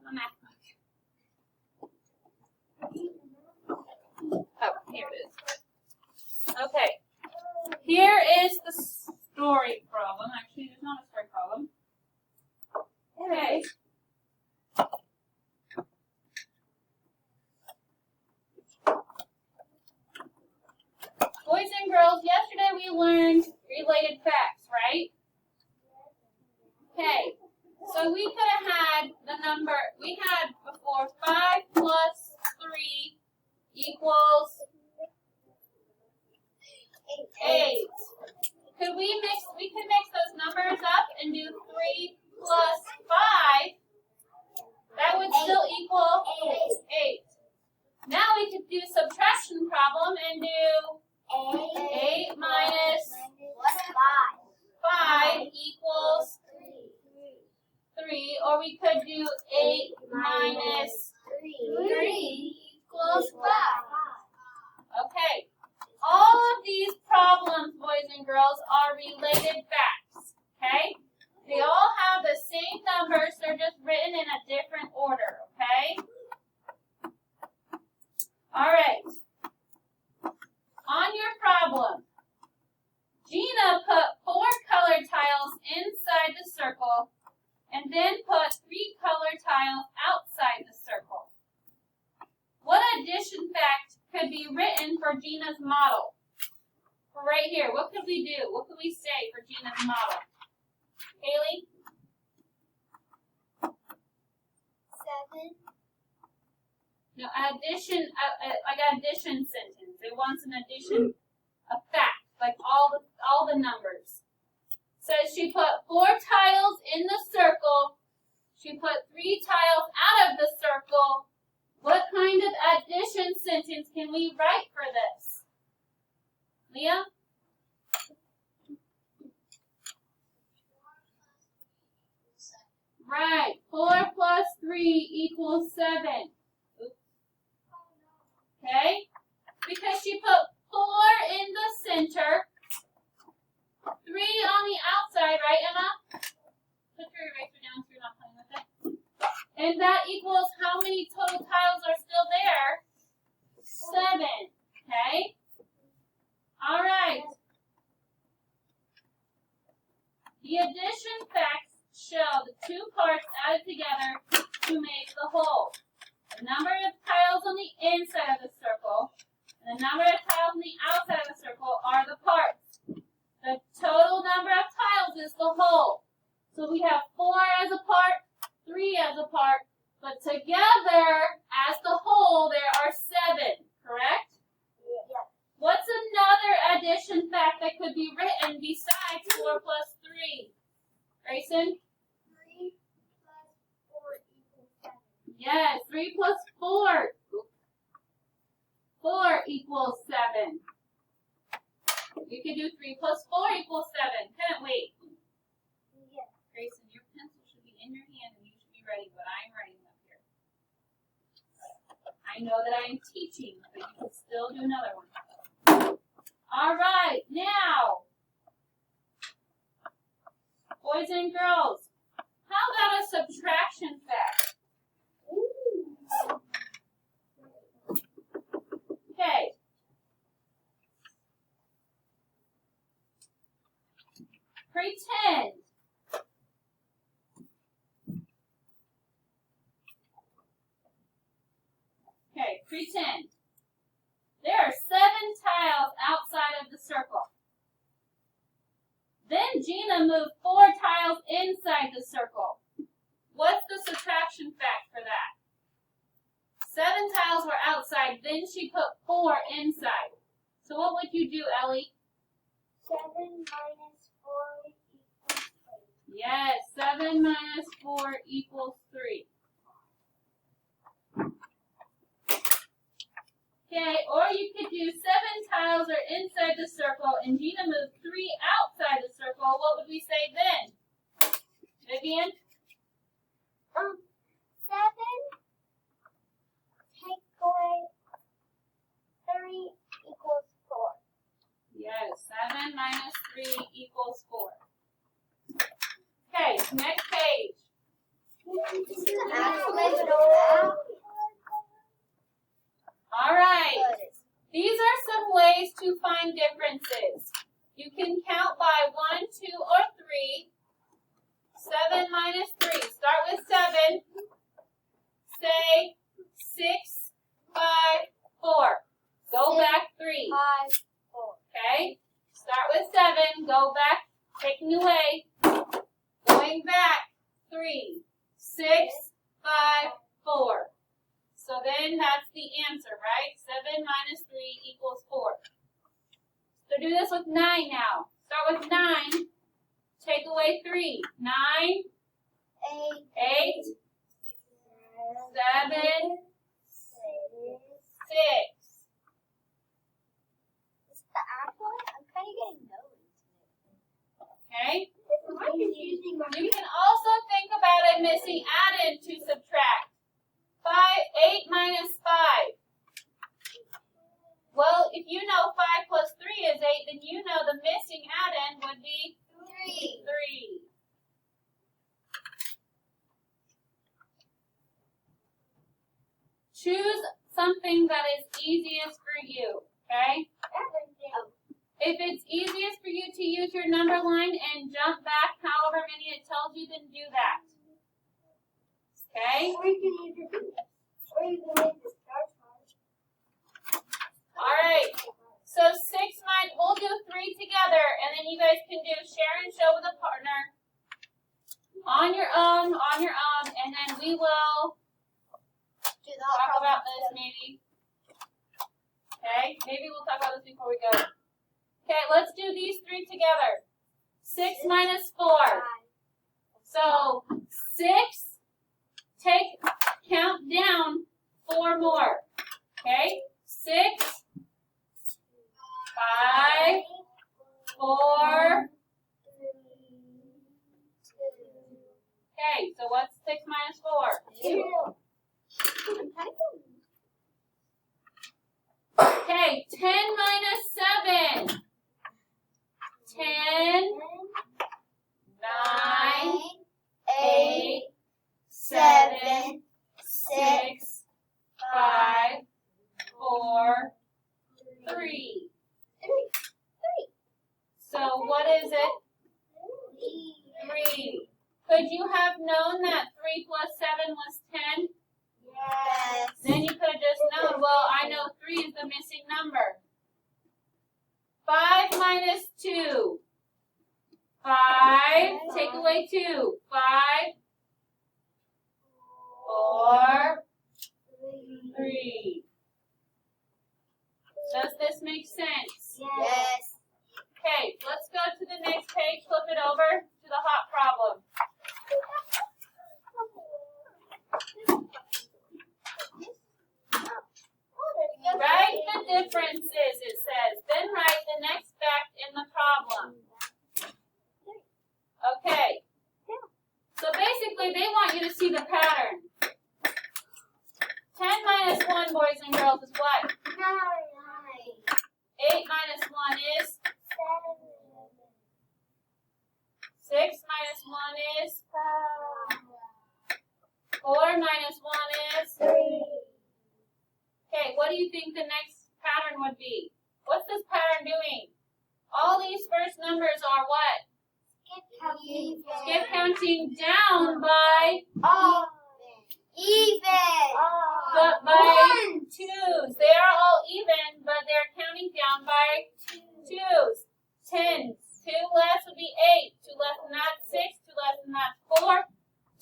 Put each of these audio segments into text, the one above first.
my math book. Oh, here it is. Okay. Here is the story problem. Actually, there's not a story problem. Okay. Boys and girls, yesterday we learned related facts, right? Okay. So we could have had the number, we had before 5 plus 3 equals 8. Could we could mix those numbers up and do 3 plus 5. That would still equal 8. Now we could do subtraction problem and do 8 minus 5 equals 3. Or we could do 8 minus 3 equals 5. Okay. All of these problems, boys and girls, are related facts. Okay? They all have the same numbers. They're just written in a different order. Okay? All right. On your problem, Gina put 4 colored tiles inside the circle and then put 3 colored tiles outside the circle. What addition fact could be written for Gina's model? For right here, what could we do? What could we say for Gina's model? Haley? 7. No, addition, like addition sentence. It wants an addition, a fact, like all the numbers. Says she put 4 tiles in the circle. She put 3 tiles out of the circle. What kind of addition sentence can we write for this? Leah? Right. 4 plus 3 equals 7. Okay? Because she put 4 in the center, 3 on the outside, right, Emma? Put your eraser down so you're not playing with it. And that equals how many total tiles are still there? 7. Okay? All right. The addition facts show the 2 parts added together to make the whole. The number of tiles on the inside of the circle and the number of tiles on the outside of the circle are the parts. The total number of tiles is the whole. So we have 4 as a part, 3 as a part, but together as the whole there are 7, correct? Yes. What's another addition fact that could be written besides 4 plus 3? Grayson? 3 plus 4 equals 7. Yes, 3 plus 4. 4 equals 7. We could do 3 plus 4 equals 7, couldn't we? Yes. Grayson, your pencil should be in your hand and you should be ready, but I'm writing up here. I know that I am teaching, but you can still do another one. All right, now, boys and girls, how about a subtraction fact? Okay. Pretend. Okay, pretend. There are 7 tiles outside of the circle. Then Gina moved 4 tiles inside the circle. What's the subtraction fact for that? 7 tiles were outside, then she put 4 inside. So what would you do, Ellie? 7 minus 4 equals 3. Yes, 7 minus 4 equals 3. Okay, or you could do 7 tiles are inside the circle and Gina moved 3 outside the circle. What would we say then? Vivian? 7 take away 3 equals 4. Yes, 7 minus 3 equals 4. Okay, next page. All right. These are some ways to find differences. You can count by 1, 2, or 3. 7 minus 3. Start with 7. Say 6, 5, 4. Go back 3. 5, 4. Okay? Start with 7. Go back. Taking away. Going back 3, 6, 5, 4. So then that's the answer, right? 7 minus 3 equals 4. So do this with 9 now. Start with 9. Take away 3. 9, 8, 7, 6. Okay? You can also think about a missing addend to subtract. 8 minus 5. Well, if you know 5 plus 3 is 8, then you know the missing addend would be 3. Choose something that is easiest for you, okay? If it's easiest for you to use your number line and jump back however many it tells you, then do that. Okay? Or you can use your fingers. Or you can make the star charge. All right. So 6 minus, we'll do 3 together, and then you guys can do share and show with a partner on your own, and then we will talk about this maybe. Okay? Maybe we'll talk about this before we go. Okay, let's do these 3 together. 6 minus 4. So 6, count down 4 more. Okay? 6, 5, 4. Okay, so what's 6 minus 4? 2. Okay, 10 minus 7. 10, 9, 8, 7, 6, 5, 4, 3. So what is it? 3. Could you have known that 3 plus 7 was 10? Yes. Then you could have just known, well, I know 3 is the missing number. 5 minus 2. 5. Take away 2. 5, 4, 3. Does this make sense? Yes. Okay, let's go to the next page. Flip it over to the hot problem. Write the differences, it says. Then write the next fact in the problem. Okay. So basically, they want you to see the pattern. 10 minus 1, boys and girls, is what? 8 minus 1 is? 6 minus 1 is? 4 minus 1 is? 3. Okay, what do you think the next pattern would be? What's this pattern doing? All these first numbers are what? Skip counting down by? Even. But by 2s. They are all even, but they're counting down by 2s. 10. 2 less would be 8. 2 less than that, 6. 2 less than that, 4.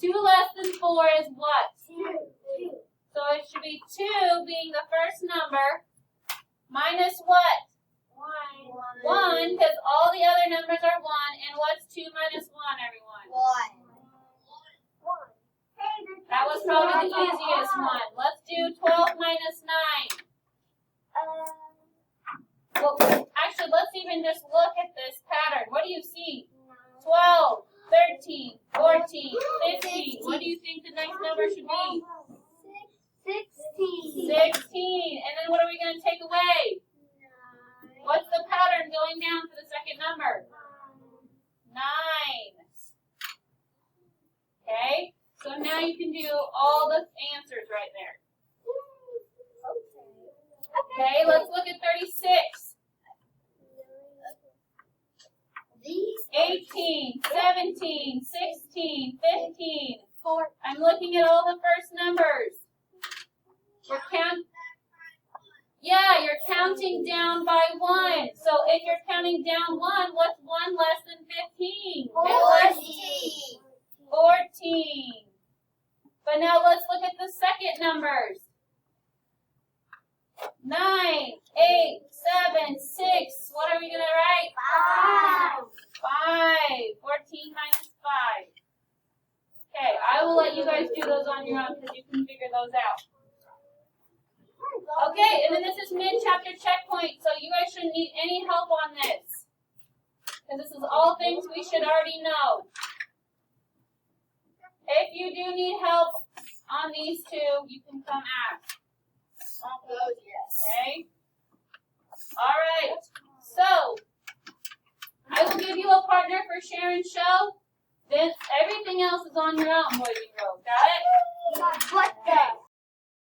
2 less than 4 is what? 2. So it should be 2 being the first number, minus what? 1, because all the other numbers are 1. And what's 2 minus 1, everyone? 1. That was probably the easiest one. Let's do 12 minus 9. Well, actually, let's even just look at this pattern. What do you see? 12, 13, 14, 15. What do you think the next number should be? 16. 16. And then what are we going to take away? What's the pattern going down for the second number? 9. Okay, so now now you can do all the answers right there. Okay, let's look at 36. 18, 17, 16, 15. I'm looking at all the first numbers. You're counting down by 1. So if you're counting down 1, what's 1 less than 15? 14. 14. But now let's look at the second numbers. 9, 8, 7, 6. What are we going to write? 5. 14 minus 5. Okay, I will let you guys do those on your own because you can figure those out. Okay, and then this is mid-chapter checkpoint, so you guys shouldn't need any help on this. Because this is all things we should already know. If you do need help on these two, you can come ask. Okay? Alright, so I will give you a partner for share and show. Then everything else is on your own, boys and girls. Got it? What the?